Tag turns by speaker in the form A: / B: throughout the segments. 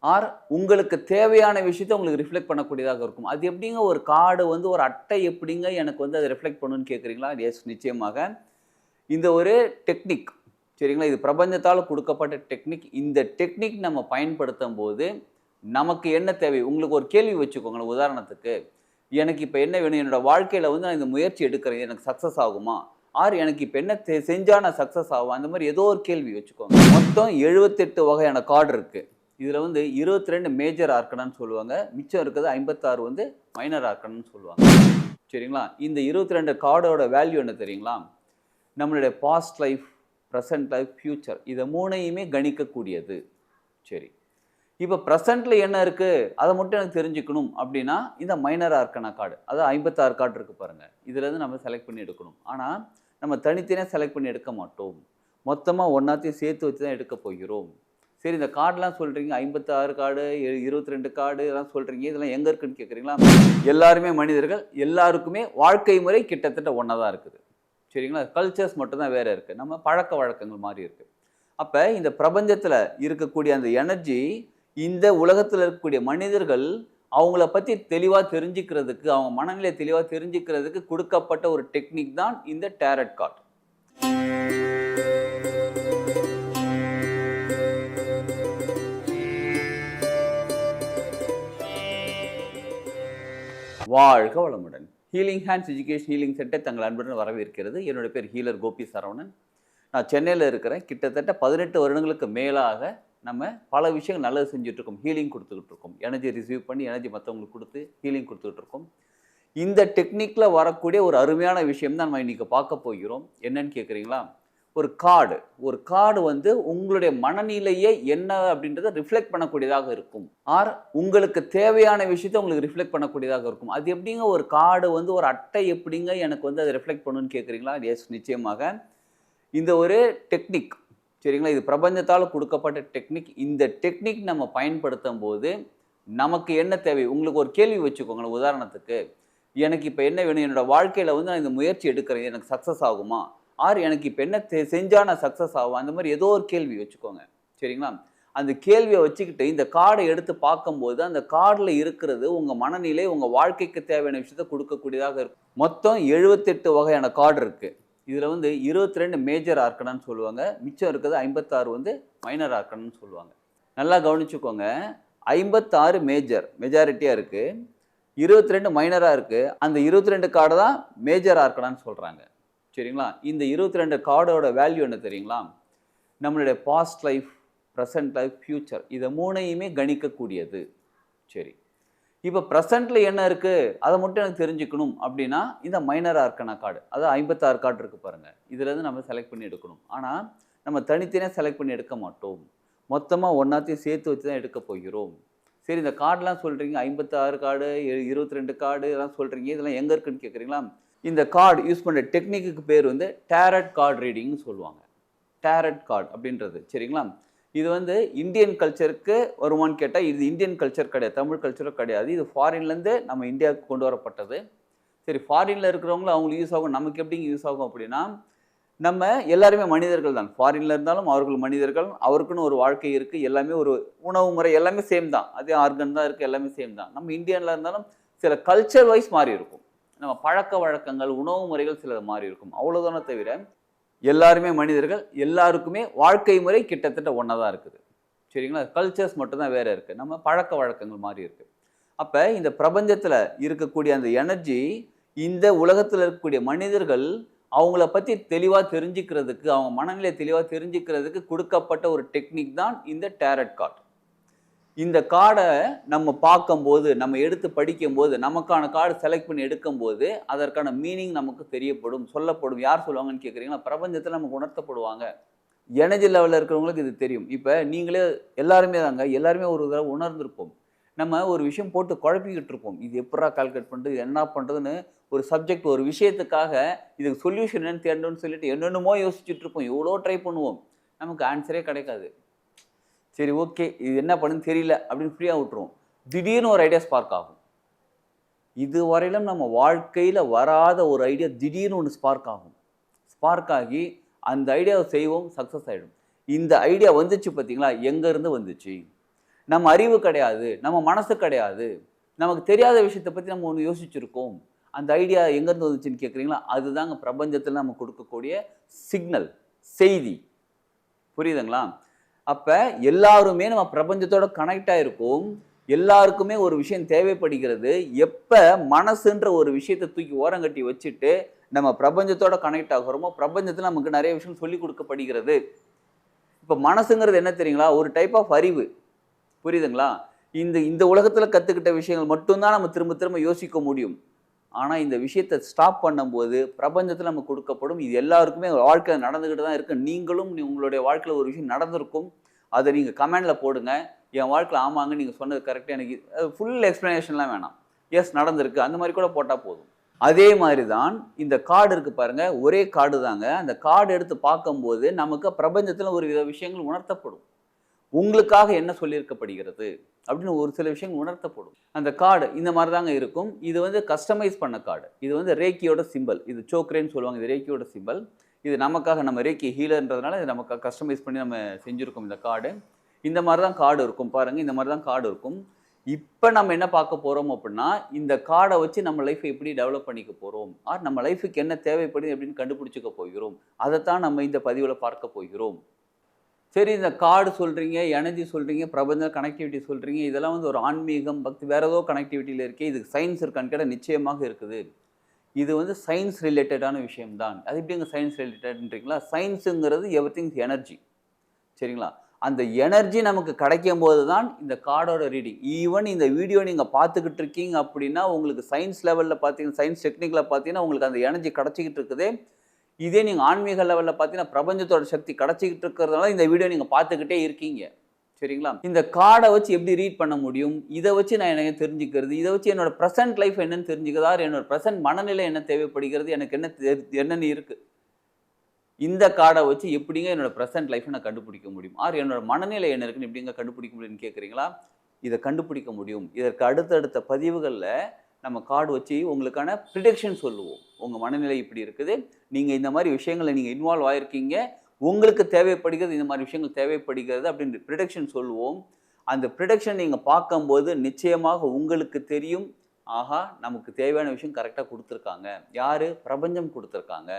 A: R உங்களுக்கு தேவையான விஷயத்த உங்களுக்கு ரிஃப்ளெக்ட் பண்ணக்கூடியதாக இருக்கும். அது எப்படிங்க ஒரு கார்டு வந்து ஒரு அட்டை எப்படிங்க எனக்கு வந்து அத ரிஃப்ளெக்ட் பண்ணும்னு கேட்குறீங்களா? எஸ் நிச்சயமாக. இந்த ஒரு டெக்னிக் சரிங்களா? இது பிரபஞ்சத்தால குடுக்கப்பட்ட டெக்னிக். இந்த டெக்னிக் நம்ம பயன்படுத்தும்போது, நமக்கு என்ன தேவை? உங்களுக்கு ஒரு கேள்வி வச்சுக்கோங்களேன் உதாரணத்துக்கு. எனக்கு இப்ப என்ன வேணும்? என்னோட வாழ்க்கையில வந்து நான் இந்த முயற்சி எடுக்கிறேன். எனக்கு சக்சஸ் ஆகுமா? ஆர் எனக்கு இப்ப என்ன செஞ்சா நான் சக்சஸ் ஆவேன்? அந்த மாரி ஏதோ ஒரு கேள்வி வச்சுக்கோங்க. மொத்தம் 78 வகையான கார்டு இருக்கு. இதுல வந்து 22 மேஜர் ஆர்கனான்னு சொல்லுவாங்க. மிச்சம் இருக்கிறது 56 வந்து மைனர் ஆர்கனான்னு சொல்லுவாங்க. சரிங்களா? இந்த 22 கார்டோட வேல்யூ என்ன தெரியுங்களா? நம்மளுடைய past life, present life, future இத 3யுமே கணிக்கக்கூடியது. சரி. இப்ப பிரசன்ட்ல என்ன இருக்கு? அத மட்டும் எனக்கு தெரிஞ்சுக்கணும் அப்டின்னா, இந்த மைனர் ஆர்கனா கார்டு. அதாவது 56 கார்டு இருக்கு பாருங்க. இதுலருந்து நம்ம செலக்ட் பண்ணி எடுக்கணும். ஆனா, நம்ம தனித்தனியா செலக்ட் பண்ணி எடுக்க மாட்டோம். மொத்தமா ஒண்ணாத்தையும் சேர்த்து வச்சு தான் எடுக்க போகிறோம். சரி இந்த கார்ட்லாம் சொல்றீங்க 56 கார்டு, 22 கார்டு இதெல்லாம் சொல்றீங்க. இதெல்லாம் எங்க இருக்குன்னு கேட்குறீங்களா? எல்லாருமே மனிதர்கள். எல்லாருக்குமே வாழ்க்கை முறை கிட்டத்தட்ட ஒண்ணா தான் இருக்குது. சரிங்களா? கல்ச்சர்ஸ் மட்டும் தான் வேற இருக்கு. நம்ம பழக்கவழக்கங்கள் மாறி இருக்கு. அப்ப இந்த பிரபஞ்சத்துல இருக்கக்கூடிய அந்த எனர்ஜி, இந்த உலகத்துல இருக்கக்கூடிய மனிதர்கள் அவங்கள பத்தி தெளிவா தெரிஞ்சுக்கிறதுக்கு, அவங்க மனநிலை தெளிவா தெரிஞ்சுக்கிறதுக்கு குடுக்கப்பட்ட ஒரு டெக்னிக் தான் இந்த டாரட் கார்ட். வாழ்க வளமுடன். Healing hands education healing centre தங்கள் அன்புடன் வரவேற்கிறது. என்னுடைய பேர் ஹீலர் கோபி சரவணன். நான் சென்னையில இருக்கிறேன். கிட்டத்தட்ட 18 வருடங்களுக்கு மேலாக நம்ம பல விஷயங்கள் நல்லது செஞ்சுட்டு இருக்கோம். ஹீலிங் குடுத்துக்கிட்டு இருக்கோம். எனர்ஜி ரிசீவ் பண்ணி எனர்ஜி மத்தவங்களுக்கு குடுத்து ஹீலிங் குடுத்துக்கிட்டு இருக்கோம். இந்த டெக்னிக்ல வரக்கூடிய ஒரு அருமையான விஷயம் தான் நம்ம இன்னைக்கு பார்க்க போகிறோம். என்னன்னு கேட்குறீங்களா? ஒரு கார்டு. ஒரு கார்டு வந்து உங்களுடைய மனநிலையை என்ன அப்படின்றத ரிஃப்ளெக்ட் பண்ணக்கூடியதாக இருக்கும். ஆர் உங்களுக்கு தேவையான விஷயத்த உங்களுக்கு ரிஃப்ளெக்ட் பண்ணக்கூடியதாக இருக்கும். அது எப்படிங்க ஒரு கார்டு வந்து ஒரு அட்டை எப்படிங்க எனக்கு வந்து அத ரிஃப்ளெக்ட் பண்ணும்னு கேட்குறீங்களா? எஸ் நிச்சயமாக. இந்த ஒரு டெக்னிக் சரிங்களா? இது பிரபஞ்சத்தால குடுக்கப்பட்ட டெக்னிக். இந்த டெக்னிக் நம்ம பயன்படுத்தும்போது, நமக்கு என்ன தேவை? உங்களுக்கு ஒரு கேள்வி வச்சுக்கோங்களேன் உதாரணத்துக்கு. எனக்கு இப்ப என்ன வேணும்? என்னோட வாழ்க்கையில வந்து நான் இந்த முயற்சி எடுக்கிறேன். எனக்கு சக்சஸ் ஆகுமா? ஆர் எனக்கு இப்ப என்ன செஞ்சா நான் சக்சஸ் ஆவேன்? அந்த மாரி ஏதோ ஒரு கேள்வி வச்சுக்கோங்க. சரிங்களா? அந்த கேள்விய வச்சுக்கிட்டு இந்த கார்ட எடுத்து பார்க்கும்போது, அந்த கார்ட்ல இருக்கிறது உங்க மனநிலை, உங்க வாழ்க்கைக்கு தேவையான விஷயத்த குடுக்கக்கூடியதாக இருக்கும். மொத்தம் 78 வகையான கார்டு இருக்கு. இதுல வந்து 22 மேஜர் ஆர்கனான்னு சொல்லுவாங்க. மிச்சம் இருக்கிறது 56 வந்து மைனர் ஆர்கனான்னு சொல்லுவாங்க. நல்லா கவனிச்சுக்கோங்க. 56 மெஜாரிட்டியா இருக்கு. 22 மைனரா இருக்கு. அந்த 22 கார்ட தான் மேஜர் ஆர்கனான்னு சொல்றாங்க. சரிங்களா? இந்த 22 கார்டோட வேல்யூ என்ன தெரியுங்களா? நம்மளுடைய past life, present life, future இத 3யுமே கணிக்கக்கூடியது. சரி. இப்ப பிரசன்ட்ல என்ன இருக்கு? அத மட்டும் எனக்கு தெரிஞ்சுக்கணும் அப்டின்னா, இந்த மைனர் ஆர்கனா கார்டு. அதாவது 56 கார்டு இருக்கு பாருங்க. இதுலருந்து நம்ம செலக்ட் பண்ணி எடுக்கணும். ஆனா, நம்ம தனித்தனியா செலக்ட் பண்ணி எடுக்க மாட்டோம். மொத்தமா ஒண்ணாத்தையும் சேர்த்து வச்சு தான் எடுக்க போகிறோம். சரி இந்த கார்ட்லாம் சொல்றீங்க 56 கார்டு, 22 கார்டு இதெல்லாம் சொல்றீங்க. இதெல்லாம் எங்க இருக்குன்னு கேட்குறீங்களா? இந்த கார்டு யூஸ் பண்ற டெக்னிக்குக்கு பேர் வந்து டாரட் கார்ட் ரீடிங்னு சொல்லுவாங்க. டாரட் கார்ட் அப்படின்றது சரிங்களா? இது வந்து இந்தியன் கல்ச்சருக்கு வருமான்னு கேட்டா, இது இந்தியன் கல்ச்சர் கிடையாது. தமிழ் கல்ச்சரும் கிடையாது. இது ஃபாரின்லேருந்து நம்ம இந்தியாவுக்கு கொண்டு வரப்பட்டது. சரி ஃபாரின்ல இருக்கிறவங்களும் அவங்களுக்கு யூஸ் ஆகும். நமக்கு எப்படிங்க யூஸ் ஆகும் அப்படின்னா, நம்ம எல்லாருமே மனிதர்கள் தான். ஃபாரின்ல இருந்தாலும் அவர்கள் மனிதர்கள். அவருக்குன்னு ஒரு வாழ்க்கை இருக்கு. எல்லாமே ஒரு உணவு முறை எல்லாமே சேம் தான். அதே ஆர்கன் தான் இருக்கு. எல்லாமே சேம் தான். நம்ம இந்தியன்ல இருந்தாலும் சில கல்ச்சர் வைஸ் மாறி இருக்கும். நம்ம பழக்கவழக்கங்கள், உணவு முறைகள் சிலது மாறி இருக்கும். அவ்வளவுதானே தவிர, எல்லாருமே மனிதர்கள். எல்லாருக்குமே வாழ்க்கை முறை கிட்டத்தட்ட ஒண்ணா தான் இருக்குது. சரிங்களா? கல்ச்சர்ஸ் மட்டும் தான் வேற இருக்கு. நம்ம பழக்கவழக்கங்கள் மாறி இருக்கு. அப்ப இந்த பிரபஞ்சத்துல இருக்கக்கூடிய அந்த எனர்ஜி, இந்த உலகத்துல இருக்கக்கூடிய மனிதர்கள் அவங்கள பத்தி தெளிவா தெரிஞ்சுக்கிறதுக்கு, அவங்க மனநிலை தெளிவா தெரிஞ்சுக்கிறதுக்கு குடுக்கப்பட்ட ஒரு டெக்னிக் தான் இந்த டாரட் கார்ட். இந்த கார்ட நம்ம பார்க்கும்போது, நம்ம எடுத்து படிக்கும்போது, நமக்கான கார்டு செலக்ட் பண்ணி எடுக்கும்போது, அதற்கான மீனிங் நமக்கு தெரியப்படும், சொல்லப்படும். யார் சொல்லுவாங்கன்னு கேட்குறீங்களா? பிரபஞ்சத்தில நமக்கு உணர்த்தப்படுவாங்க. எனர்ஜி லெவல்ல இருக்கிறவங்களுக்கு இது தெரியும். இப்ப நீங்களே எல்லாருமே தாங்க, எல்லாருமே ஒரு தடவ உணர்ந்திருப்போம். நம்ம ஒரு விஷயம் போட்டு குழப்பிக்கிட்டு இருப்போம். இது எப்புட்றா கால்குலேட் பண்றது? என்ன பண்றதுன்னு ஒரு சப்ஜெக்ட் ஒரு விஷயத்துக்காக இதுக்கு சொல்யூஷன் என்னன்னு தேடணும்னு சொல்லிட்டு என்னென்னமோ யோசிச்சுட்டு இருப்போம். எவ்வளோ ட்ரை பண்ணுவோம். நமக்கு ஆன்ஸரே கிடைக்காது. சரி ஓகே. இது என்ன பண்ணுன்னு தெரியல அப்படின்னு ஃப்ரீயா விட்டுருவோம். திடீர்னு ஒரு ஐடியா ஸ்பார்க் ஆகும். இதுவரையிலும் நம்ம வாழ்க்கையில வராத ஒரு ஐடியா திடீர்னு ஒண்ணு ஸ்பார்க் ஆகும். ஸ்பார்க் ஆகி அந்த ஐடியாவ செய்வோம், சக்சஸ் ஆயிடும். இந்த ஐடியா வந்துச்சு பார்த்தீங்களா? எங்க இருந்து வந்துச்சு? நம்ம அறிவு கிடையாது, நம்ம மனசு கிடையாது, நமக்கு தெரியாத விஷயத்தை பற்றி நம்ம ஒன்று யோசிச்சிருக்கோம். அந்த ஐடியா எங்கேருந்து வந்துச்சுன்னு கேட்குறீங்களா? அதுதாங்க பிரபஞ்சத்தில் நம்ம கொடுக்கக்கூடிய சிக்னல், செய்தி. புரியுதுங்களா? அப்போ எல்லாருமே நம்ம பிரபஞ்சத்தோட கனெக்ட் ஆகிருக்கோம். எல்லாருக்குமே ஒரு விஷயம் தேவைப்படுகிறது. எப்போ மனசுன்ற ஒரு விஷயத்தை தூக்கி ஓரங்கட்டி வச்சுட்டு நம்ம பிரபஞ்சத்தோட கனெக்ட் ஆகிறோமோ, பிரபஞ்சத்தில் நமக்கு நிறைய விஷயம் சொல்லிக் கொடுக்கப்படுகிறது. இப்போ மனசுங்கிறது என்ன தெரியுங்களா? ஒரு டைப் ஆஃப் அறிவு. புரியுதுங்களா? இந்த உலகத்தில் கற்றுக்கிட்ட விஷயங்கள் மட்டும்தான் நம்ம திரும்ப திரும்ப யோசிக்க முடியும். ஆனால் இந்த விஷயத்தை ஸ்டாப் பண்ணும்போது பிரபஞ்சத்தில் நமக்கு கொடுக்கப்படும். இது எல்லாருக்குமே வாழ்க்கையில் நடந்துக்கிட்டு தான் இருக்குது. நீங்களும் உங்களுடைய வாழ்க்கையில் ஒரு விஷயம் நடந்திருக்கும். அதை நீங்கள் கமெண்டில் போடுங்க. என் வாழ்க்கையில் ஆமாங்க நீங்கள் சொன்னது கரெக்டாக, எனக்கு ஃபுல் எக்ஸ்ப்ளனேஷன்லாம் வேணாம். எஸ் நடந்திருக்கு அந்த மாதிரி கூட போட்டால் போதும். அதே மாதிரி தான் இந்த கார்டு இருக்குது பாருங்கள், ஒரே கார்டு தாங்க. அந்த கார்டு எடுத்து பார்க்கும்போது நமக்கு பிரபஞ்சத்தில் ஒரு வித விஷயங்கள் உணர்த்தப்படும். உங்களுக்காக என்ன சொல்லியிருக்கப்படுகிறது அப்படின்னு ஒரு சில விஷயங்கள் உணர்த்தப்படும். அந்த கார்டு இந்த மாதிரி தாங்க இருக்கும். இது வந்து கஸ்டமைஸ் பண்ண கார்டு. இது வந்து ரேக்கியோட சிம்பிள். இது சோக்ரேன்னு சொல்லுவாங்க. இது ரேக்கியோட சிம்பிள். இது நமக்காக, நம்ம ரேக்கி ஹீலர்ன்றதுனால இது நமக்கு கஸ்டமைஸ் பண்ணி நம்ம செஞ்சுருக்கோம் இந்த கார்டு. இந்த மாதிரி தான் கார்டு இருக்கும் பாருங்கள். இந்த மாதிரி தான் கார்டு இருக்கும். இப்போ நம்ம என்ன பார்க்க போகிறோம் அப்படின்னா, இந்த கார்டை வச்சு நம்ம லைஃப்பை எப்படி டெவலப் பண்ணிக்க போகிறோம், ஆர் நம்ம லைஃபுக்கு என்ன தேவைப்படுது அப்படின்னு கண்டுபிடிச்சிக்க போகிறோம். அதைத்தான் நம்ம இந்த பதிவில் பார்க்க போகிறோம். சரி, இந்த கார்டு சொல்கிறீங்க, எனர்ஜி சொல்கிறீங்க, பிரபஞ்ச கனெக்டிவிட்டி சொல்கிறீங்க, இதெல்லாம் வந்து ஒரு ஆன்மீகம், பக்தி, வேறு ஏதோ கனெக்டிவிட்டியில் இருக்கே, இதுக்கு சயின்ஸ் இருக்கான்னு கேட்டால் நிச்சயமாக இருக்குது. இது வந்து சயின்ஸ் ரிலேட்டடான விஷயம்தான். அது எப்படிங்க சயின்ஸ் ரிலேட்டட்ன்றீங்களா? சயின்ஸுங்கிறது எவ்ரிதிங்ஸ் எனர்ஜி. சரிங்களா? அந்த எனர்ஜி நமக்கு கிடைக்கும் போது தான் இந்த கார்டோட ரீடிங். ஈவன் இந்த வீடியோ நீங்கள் பார்த்துக்கிட்டு இருக்கீங்க அப்படின்னா உங்களுக்கு சயின்ஸ் லெவலில் பார்த்தீங்கன்னா, சயின்ஸ் டெக்னிக்கில் பார்த்தீங்கன்னா உங்களுக்கு அந்த எனர்ஜி கிடச்சிக்கிட்டு இருக்குது. இதே நீங்கள் ஆன்மீக லெவலில் பார்த்தீங்கன்னா பிரபஞ்சத்தோட சக்தி கிடச்சிக்கிட்டு இருக்கிறதுனால இந்த வீடியோ நீங்கள் பார்த்துக்கிட்டே இருக்கீங்க. சரிங்களா? இந்த கார்டை வச்சு எப்படி ரீட் பண்ண முடியும், இதை வச்சு நான் எனக்கு தெரிஞ்சுக்கிறது, இதை வச்சு என்னோட ப்ரெசென்ட் லைஃப் என்னன்னு தெரிஞ்சுக்கிறதா, என்னோட ப்ரெசென்ட் மனநிலை என்ன தேவைப்படுகிறது, எனக்கு என்னென்னு இருக்குது, இந்த கார்டை வச்சு எப்படிங்க என்னோட ப்ரெசென்ட் லைஃப்பை நான் கண்டுபிடிக்க முடியும், ஆர் என்னோட மனநிலை என்ன இருக்குன்னு எப்படிங்க கண்டுபிடிக்க முடியும்னு கேட்குறீங்களா? இதை கண்டுபிடிக்க முடியும். இதற்கு அடுத்தடுத்த பதிவுகளில் நம்ம கார்டு வச்சு உங்களுக்கான ப்ரிடிக்ஷன் சொல்லுவோம். உங்கள் மனநிலை இப்படி இருக்குது, நீங்கள் இந்த மாதிரி விஷயங்களை நீங்கள் இன்வால்வ் ஆகிருக்கீங்க, உங்களுக்கு தேவைப்படுகிறது, இந்த மாதிரி விஷயங்கள் தேவைப்படுகிறது அப்படின்ற ப்ரிடிக்ஷன் சொல்லுவோம். அந்த ப்ரிடிக்ஷன் நீங்கள் பார்க்கும்போது நிச்சயமாக உங்களுக்கு தெரியும், ஆஹா நமக்கு தேவையான விஷயம் கரெக்டாக கொடுத்துருக்காங்க. யார்? பிரபஞ்சம் கொடுத்துருக்காங்க.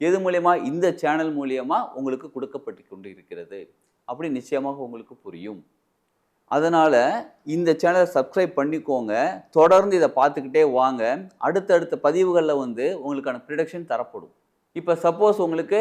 A: எது மூலயமா? இந்த சேனல் மூலயமா உங்களுக்கு கொடுக்கப்பட்டு கொண்டு இருக்கிறது. அப்படி நிச்சயமாக உங்களுக்கு புரியும். அதனால் இந்த சேனலை சப்ஸ்கிரைப் பண்ணிக்கோங்க. தொடர்ந்து இதை பார்த்துக்கிட்டே வாங்க. அடுத்தடுத்த பதிவுகளில் வந்து உங்களுக்கான ப்ரிடிக்ஷன் தரப்படும். இப்போ சப்போஸ் உங்களுக்கு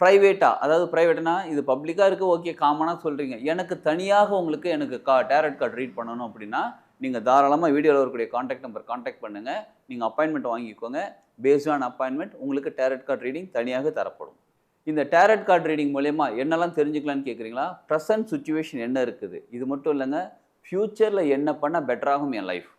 A: ப்ரைவேட்டாக, அதாவது ப்ரைவேட்னா இது பப்ளிக்காக இருக்குது, ஓகே, காமனாக சொல்கிறீங்க, எனக்கு தனியாக உங்களுக்கு எனக்கு டேரட் கார்டு ரீட் பண்ணணும் அப்படின்னா நீங்கள் தாராளமாக வீடியோவில் வரக்கூடிய காண்டாக்ட் நம்பர் காண்டாக்ட் பண்ணுங்கள். நீங்கள் அப்பாயின்மெண்ட் வாங்கிக்கோங்க. பேஸ்ட் ஆன் அப்பாயின்மெண்ட் உங்களுக்கு டேரட் கார்டு ரீடிங் தனியாக தரப்படும். இந்த டேரட் கார்டு ரீடிங் மூலயமா என்னெல்லாம் தெரிஞ்சுக்கலான்னு கேட்குறீங்களா? ப்ரெசன்ட் சுச்சுவேஷன் என்ன இருக்குது, இது மட்டும் இல்லைங்க, ஃப்யூச்சரில் என்ன பண்ணால் பெட்டராகும் என் லைஃப்,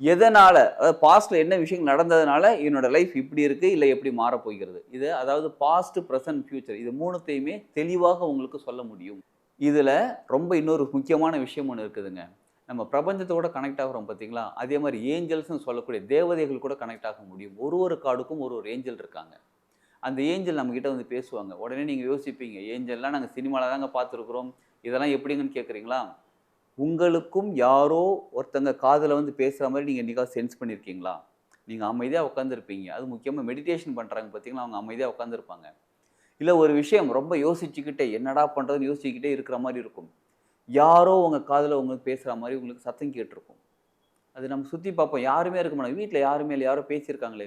A: எதனால், அதாவது பாஸ்ட்டில் என்ன விஷயங்கள் நடந்ததுனால என்னோடய லைஃப் இப்படி இருக்குது, இல்லை எப்படி மாறப்போகிறது, இது அதாவது பாஸ்ட், ப்ரெசன்ட், ஃப்யூச்சர், இது மூணுத்தையுமே தெளிவாக உங்களுக்கு சொல்ல முடியும். இதில் ரொம்ப இன்னொரு முக்கியமான விஷயம் ஒன்று இருக்குதுங்க. நம்ம பிரபஞ்சத்தோட கனெக்ட் ஆகிறோம் பார்த்தீங்களா, அதே மாதிரி ஏஞ்சல்ஸ்னு சொல்லக்கூடிய தேவதைகள் கூட கனெக்ட் ஆக முடியும். ஒரு கார்டுக்கும் ஒரு ஏஞ்சல் இருக்காங்க. அந்த ஏஞ்சல் நம்மக்கிட்ட வந்து பேசுவாங்க. உடனே நீங்கள் யோசிப்பீங்க, ஏஞ்சல்லாம் நாங்கள் சினிமாவில் தாங்க பார்த்துருக்குறோம், இதெல்லாம் எப்படிங்கன்னு கேட்குறீங்களா? உங்களுக்கும் யாரோ ஒருத்தங்க காதில் வந்து பேசுகிற மாதிரி நீங்கள் என்றைக்காவது சென்ஸ் பண்ணியிருக்கீங்களா? நீங்கள் அமைதியாக உட்காந்துருப்பீங்க. அது முக்கியமாக மெடிடேஷன் பண்ணுறாங்க பார்த்தீங்களா, அவங்க அமைதியாக உட்காந்துருப்பாங்க. இல்லை ஒரு விஷயம் ரொம்ப யோசிச்சுக்கிட்டே என்னடா பண்ணுறதுன்னு யோசிச்சுக்கிட்டே இருக்கிற மாதிரி இருக்கும். யாரோ உங்கள் காதில் உங்களுக்கு பேசுகிற மாதிரி உங்களுக்கு சத்தம் கேட்டிருக்கும். அது நம்ம சுற்றி பார்ப்போம், யாருமே இருக்க மாட்டாங்க. வீட்டில் யாருமே இல்லை, யாரோ பேசியிருக்காங்களே,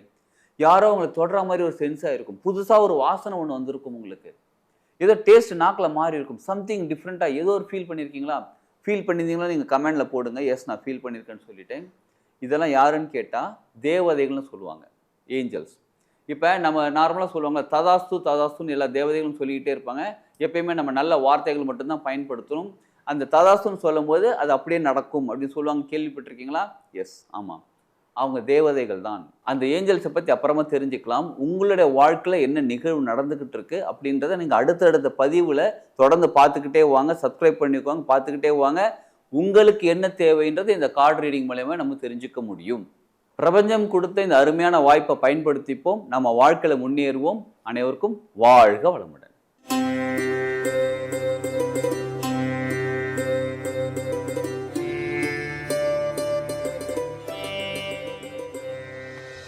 A: யாரோ உங்களை தொடர மாதிரி ஒரு சென்ஸாக இருக்கும். புதுசாக ஒரு வாசனை ஒன்று வந்திருக்கும் உங்களுக்கு. ஏதோ டேஸ்ட் நாக்கில் மாறி இருக்கும். சம்திங் டிஃப்ரெண்ட்டாக ஏதோ ஒரு ஃபீல் பண்ணியிருக்கீங்களா? ஃபீல் பண்ணியிருந்தீங்களா நீங்கள் கமெண்டில் போடுங்க, எஸ் நான் ஃபீல் பண்ணியிருக்கேன்னு சொல்லிட்டேன். இதெல்லாம் யாருன்னு கேட்டால் தேவதைகள்னு சொல்லுவாங்க, ஏஞ்சல்ஸ். இப்போ நம்ம நார்மலாக சொல்லுவாங்க ததாஸ்து ததாஸ்துன்னு எல்லா தேவதைகளும் சொல்லிக்கிட்டே இருப்பாங்க. எப்பயுமே நம்ம நல்ல வார்த்தைகள் மட்டும்தான் பயன்படுத்தணும். அந்த ததாஸ்துன்னு சொல்லும் போது அது அப்படியே நடக்கும் அப்படின்னு சொல்லுவாங்க, கேள்விப்பட்டிருக்கீங்களா? எஸ், ஆமாம், அவங்க தேவதைகள் தான். அந்த ஏஞ்சல்ஸை பற்றி அப்புறமா தெரிஞ்சுக்கலாம். உங்களுடைய வாழ்க்கையில் என்ன நிகழ்வு நடந்துக்கிட்டு இருக்கு அப்படின்றத நீங்கள் அடுத்தடுத்த பதிவில் தொடர்ந்து பார்த்துக்கிட்டே வாங்க. சப்ஸ்கிரைப் பண்ணிக்குவாங்க, பார்த்துக்கிட்டே வாங்க. உங்களுக்கு என்ன தேவைன்றது இந்த கார்டு ரீடிங் மூலமா நம்ம தெரிஞ்சுக்க முடியும். பிரபஞ்சம் கொடுத்த இந்த அருமையான வாய்ப்பை பயன்படுத்திப்போம். நம்ம வாழ்க்கையில் முன்னேறுவோம். அனைவருக்கும் வாழ்க வளமுடன்.